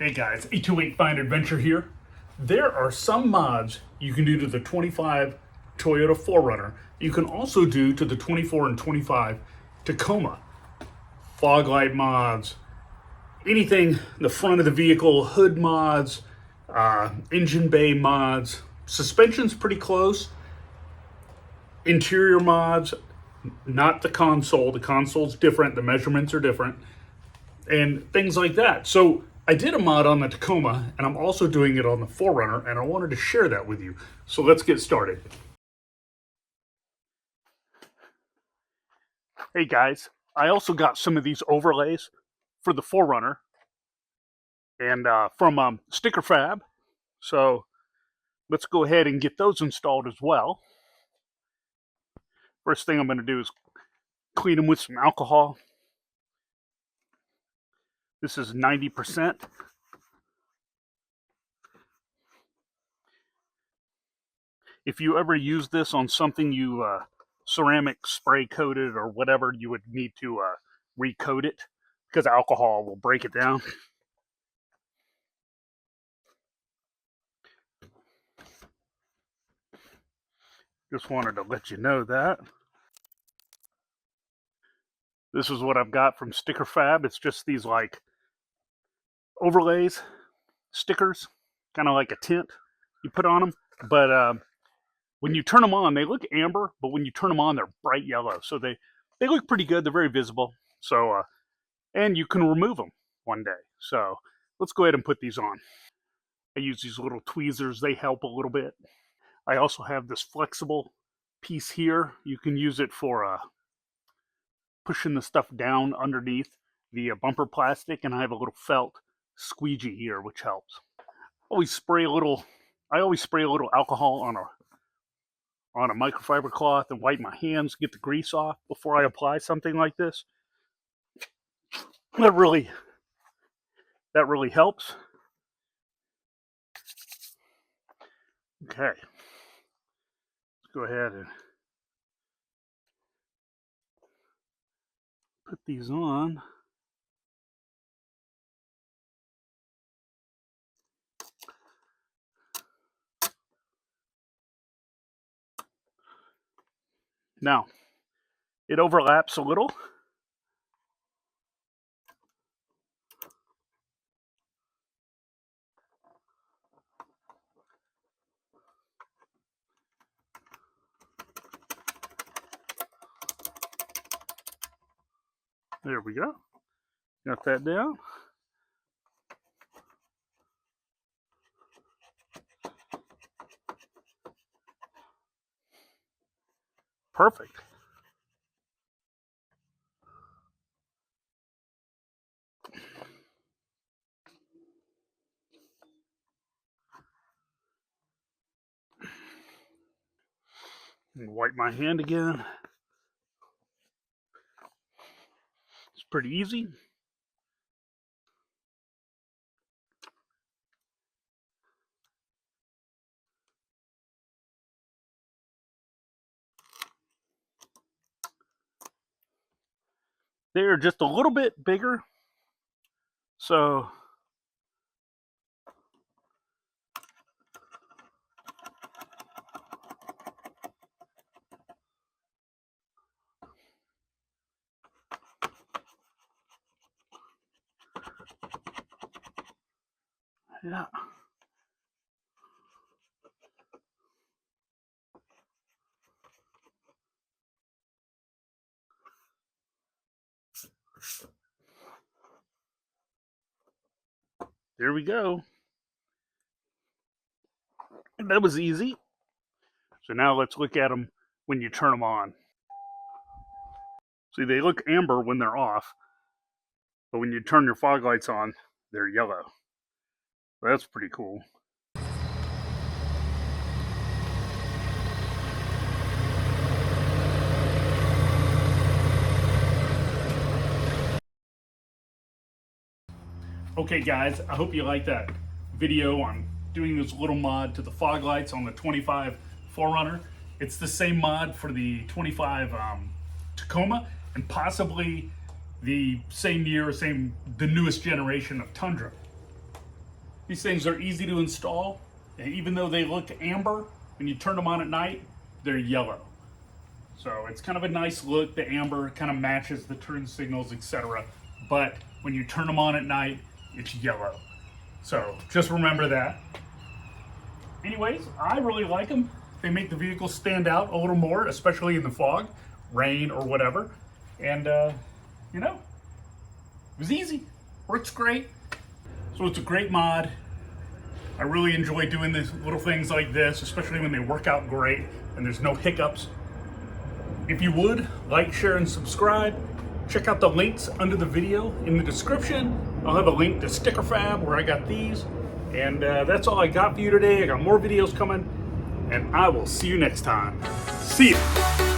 Hey guys, 828 Find Adventure here. There are some mods you can do to the 25 Toyota 4Runner. You can also do to the 24 and 25 Tacoma. Fog light mods, anything in the front of the vehicle, hood mods, engine bay mods. Suspension's pretty close. Interior mods, not the console. The console's different, the measurements are different, and things like that. So I did a mod on the Tacoma, and I'm also doing it on the 4Runner, and I wanted to share that with you. So let's get started. Hey guys, I also got some of these overlays for the 4Runner, and from Sticker Fab. So let's go ahead and get those installed as well. First thing I'm going to do is clean them with some alcohol. This is 90%. If you ever use this on something you ceramic spray coated or whatever, you would need to recoat it because alcohol will break it down. Just wanted to let you know that. This is what I've got from Sticker Fab. It's just these like overlays, stickers, kind of like a tint you put on them. But when you turn them on, they look amber, but when you turn them on, they're bright yellow. So they look pretty good. They're very visible. So, and you can remove them one day. So let's go ahead and put these on. I use these little tweezers. They help a little bit. I also have this flexible piece here. You can use it for pushing the stuff down underneath the bumper plastic, and I have a little felt squeegee here, which helps. I always spray a little alcohol on a microfiber cloth and wipe my hands, get the grease off before I apply something like this. That really helps. Okay, let's go ahead and put these on. Now, it overlaps a little. There we go. Got that down. Perfect. And wipe my hand again. It's pretty easy. They're just a little bit bigger. So yeah. There we go. And that was easy. So now let's look at them when you turn them on. See, they look amber when they're off, but when you turn your fog lights on, they're yellow. That's pretty cool. Okay guys, I hope you like that video on doing this little mod to the fog lights on the 25 4Runner. It's the same mod for the 25 Tacoma, and possibly the same year, the newest generation of Tundra. These things are easy to install, and even though they look amber, when you turn them on at night, they're yellow. So it's kind of a nice look. The amber kind of matches the turn signals, etc. But when you turn them on at night, it's yellow. So just remember that. Anyways, I really like them. They make the vehicle stand out a little more, especially in the fog, rain, or whatever. And, you know, it was easy. Works great. So it's a great mod. I really enjoy doing these little things like this, especially when they work out great and there's no hiccups. If you would, like, share, and subscribe. Check out the links under the video in the description. I'll have a link to Sticker Fab where I got these. And that's all I got for you today. I got more videos coming, and I will see you next time. See ya.